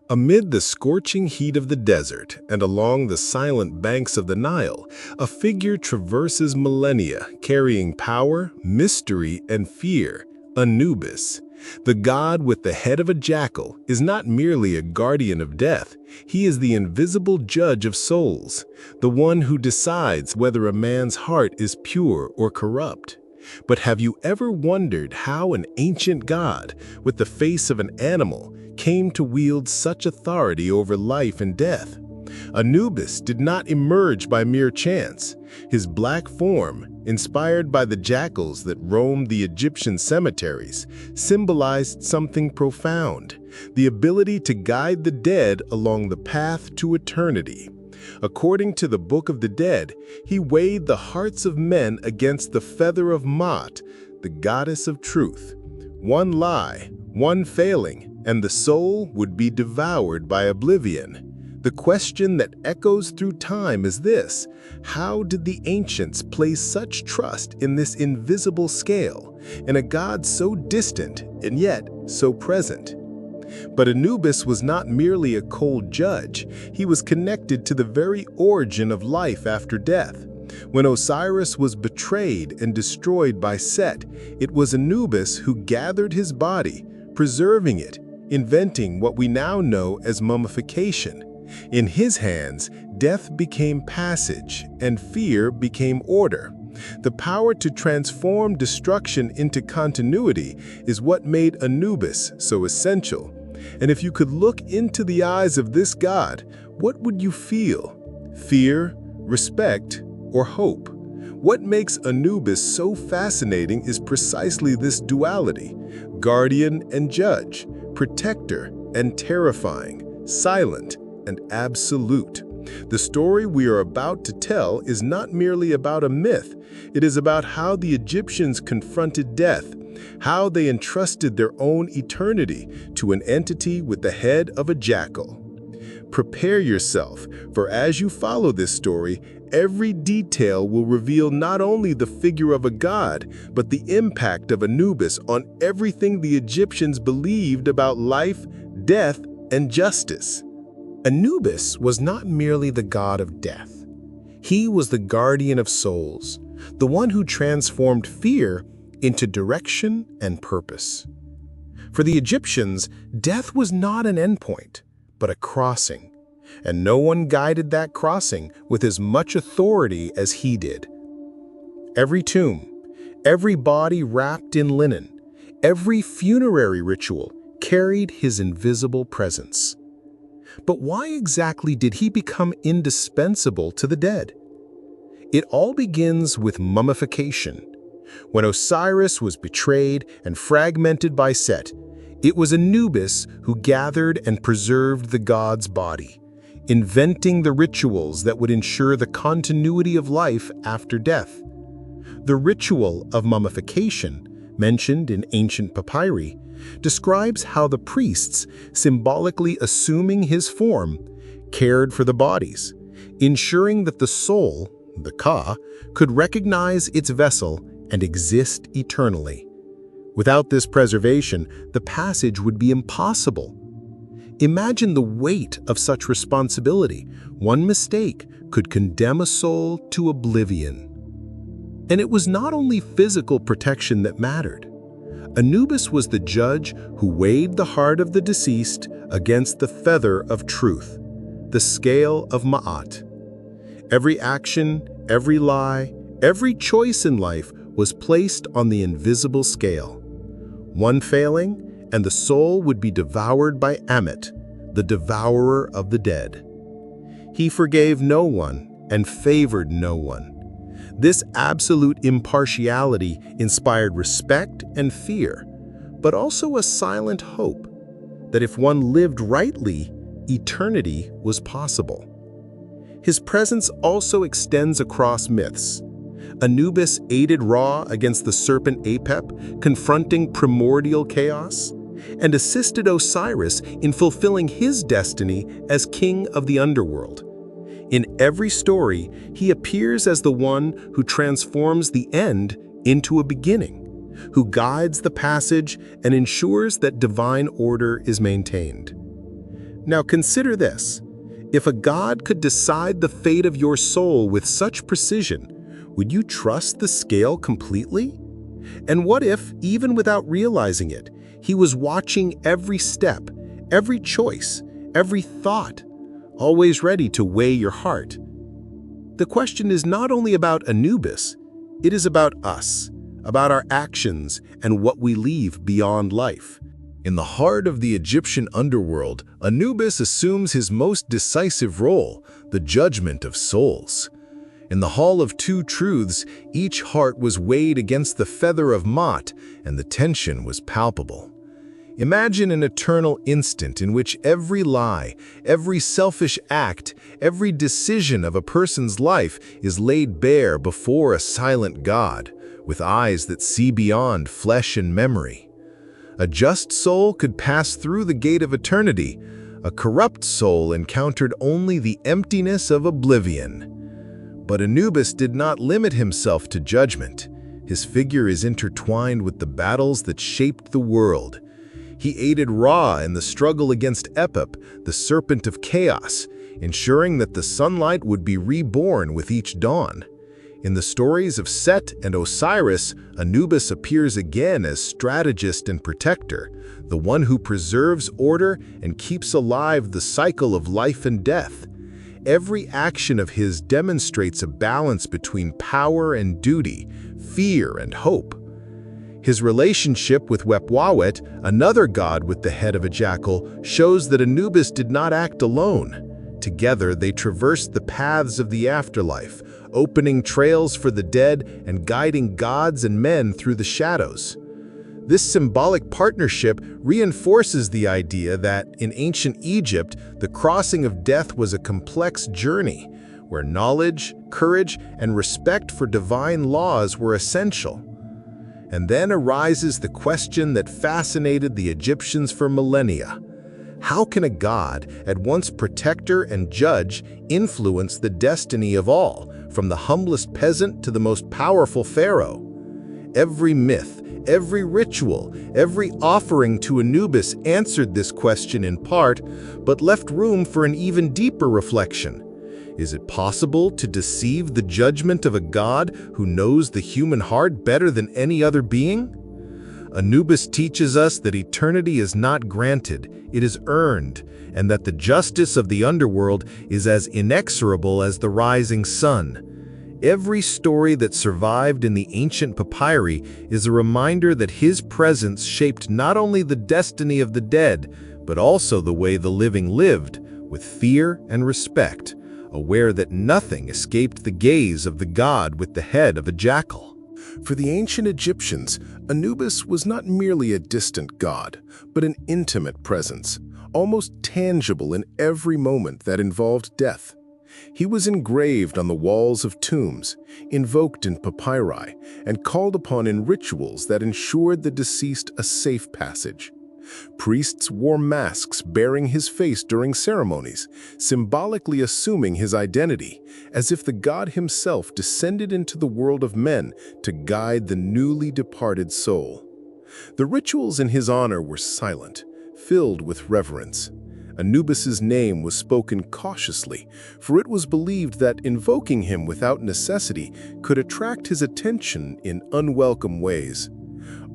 Amid the scorching heat of the desert and along the silent banks of the Nile, a figure traverses millennia, carrying power, mystery, and fear. Anubis, the god with the head of a jackal, is not merely a guardian of death. He is the invisible judge of souls, the one who decides whether a man's heart is pure or corrupt. But have you ever wondered how an ancient god, with the face of an animal, came to wield such authority over life and death? Anubis did not emerge by mere chance. His black form, inspired by the jackals that roamed the Egyptian cemeteries, symbolized something profound: the ability to guide the dead along the path to eternity. According to the Book of the Dead, he weighed the hearts of men against the feather of Maat, the goddess of truth. One lie, one failing, and the soul would be devoured by oblivion. The question that echoes through time is this: how did the ancients place such trust in this invisible scale, in a god so distant and yet so present? But Anubis was not merely a cold judge. He was connected to the very origin of life after death. When Osiris was betrayed and destroyed by Set, it was Anubis who gathered his body, preserving it, inventing what we now know as mummification. In his hands, death became passage and fear became order. The power to transform destruction into continuity is what made Anubis so essential. And if you could look into the eyes of this god, what would you feel? Fear, respect, or hope? What makes Anubis so fascinating is precisely this duality: guardian and judge, protector and terrifying, silent and absolute. The story we are about to tell is not merely about a myth. It is about how the Egyptians confronted death, how they entrusted their own eternity to an entity with the head of a jackal. Prepare yourself, for as you follow this story, every detail will reveal not only the figure of a god, but the impact of Anubis on everything the Egyptians believed about life, death, and justice. Anubis was not merely the god of death. He was the guardian of souls, the one who transformed fear into direction and purpose. For the Egyptians, death was not an endpoint, but a crossing, and no one guided that crossing with as much authority as he did. Every tomb, every body wrapped in linen, every funerary ritual carried his invisible presence. But why exactly did he become indispensable to the dead? It all begins with mummification. When Osiris was betrayed and fragmented by Set, it was Anubis who gathered and preserved the god's body, inventing the rituals that would ensure the continuity of life after death. The ritual of mummification, mentioned in ancient papyri, describes how the priests, symbolically assuming his form, cared for the bodies, ensuring that the soul, the Ka, could recognize its vessel and exist eternally. Without this preservation, the passage would be impossible. Imagine the weight of such responsibility. One mistake could condemn a soul to oblivion. And it was not only physical protection that mattered. Anubis was the judge who weighed the heart of the deceased against the feather of truth, the scale of Ma'at. Every action, every lie, every choice in life was placed on the invisible scale. One failing, and the soul would be devoured by Ammit, the devourer of the dead. He forgave no one and favored no one. This absolute impartiality inspired respect and fear, but also a silent hope that if one lived rightly, eternity was possible. His presence also extends across myths. Anubis aided Ra against the serpent Apep, confronting primordial chaos, and assisted Osiris in fulfilling his destiny as king of the Underworld. In every story, he appears as the one who transforms the end into a beginning, who guides the passage and ensures that divine order is maintained. Now consider this. If a god could decide the fate of your soul with such precision, would you trust the scale completely? And what if, even without realizing it, he was watching every step, every choice, every thought, always ready to weigh your heart? The question is not only about Anubis, it is about us, about our actions and what we leave beyond life. In the heart of the Egyptian underworld, Anubis assumes his most decisive role, the judgment of souls. In the Hall of Two Truths, each heart was weighed against the feather of Mot, and the tension was palpable. Imagine an eternal instant in which every lie, every selfish act, every decision of a person's life is laid bare before a silent God, with eyes that see beyond flesh and memory. A just soul could pass through the gate of eternity. A corrupt soul encountered only the emptiness of oblivion. But Anubis did not limit himself to judgment. His figure is intertwined with the battles that shaped the world. He aided Ra in the struggle against Epip, the serpent of chaos, ensuring that the sunlight would be reborn with each dawn. In the stories of Set and Osiris, Anubis appears again as strategist and protector, the one who preserves order and keeps alive the cycle of life and death. Every action of his demonstrates a balance between power and duty, fear and hope. His relationship with Wepwawet, another god with the head of a jackal, shows that Anubis did not act alone. Together, they traversed the paths of the afterlife, opening trails for the dead and guiding gods and men through the shadows. This symbolic partnership reinforces the idea that, in ancient Egypt, the crossing of death was a complex journey, where knowledge, courage, and respect for divine laws were essential. And then arises the question that fascinated the Egyptians for millennia. How can a god, at once protector and judge, influence the destiny of all, from the humblest peasant to the most powerful pharaoh? Every myth, every ritual, every offering to Anubis answered this question in part, but left room for an even deeper reflection. Is it possible to deceive the judgment of a god who knows the human heart better than any other being? Anubis teaches us that eternity is not granted, it is earned, and that the justice of the underworld is as inexorable as the rising sun. Every story that survived in the ancient papyri is a reminder that his presence shaped not only the destiny of the dead, but also the way the living lived, with fear and respect, aware that nothing escaped the gaze of the god with the head of a jackal. For the ancient Egyptians, Anubis was not merely a distant god, but an intimate presence, almost tangible in every moment that involved death. He was engraved on the walls of tombs, invoked in papyri, and called upon in rituals that ensured the deceased a safe passage. Priests wore masks bearing his face during ceremonies, symbolically assuming his identity, as if the god himself descended into the world of men to guide the newly departed soul. The rituals in his honor were silent, filled with reverence. Anubis's name was spoken cautiously, for it was believed that invoking him without necessity could attract his attention in unwelcome ways.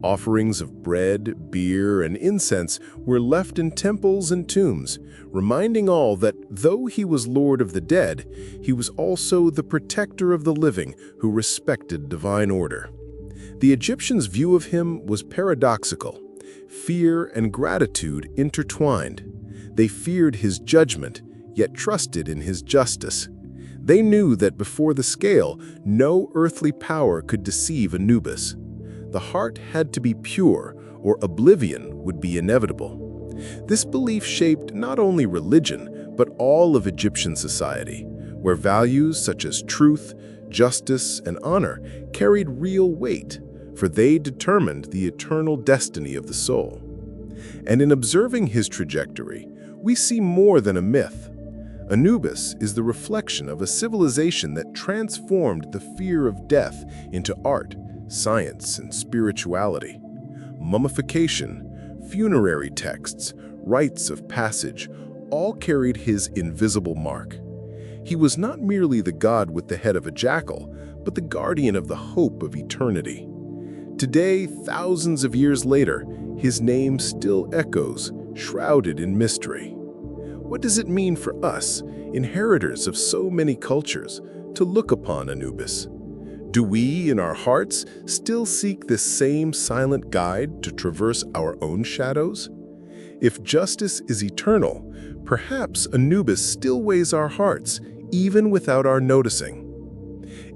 Offerings of bread, beer, and incense were left in temples and tombs, reminding all that though he was Lord of the dead, he was also the protector of the living who respected divine order. The Egyptians' view of him was paradoxical. Fear and gratitude intertwined. They feared his judgment, yet trusted in his justice. They knew that before the scale, no earthly power could deceive Anubis. The heart had to be pure, or oblivion would be inevitable. This belief shaped not only religion, but all of Egyptian society, where values such as truth, justice, and honor carried real weight, for they determined the eternal destiny of the soul. And in observing his trajectory, we see more than a myth. Anubis is the reflection of a civilization that transformed the fear of death into art, science, and spirituality. Mummification, funerary texts, rites of passage, all carried his invisible mark. He was not merely the god with the head of a jackal, but the guardian of the hope of eternity. Today, thousands of years later, his name still echoes, shrouded in mystery. What does it mean for us, inheritors of so many cultures, to look upon Anubis? Do we, in our hearts, still seek this same silent guide to traverse our own shadows? If justice is eternal, perhaps Anubis still weighs our hearts, even without our noticing.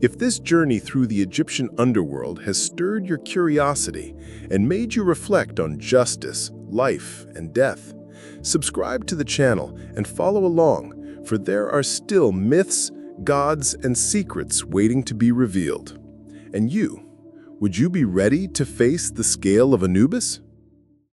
If this journey through the Egyptian underworld has stirred your curiosity and made you reflect on justice, life, and death, subscribe to the channel and follow along, for there are still myths, gods, and secrets waiting to be revealed. And you, would you be ready to face the scale of Anubis?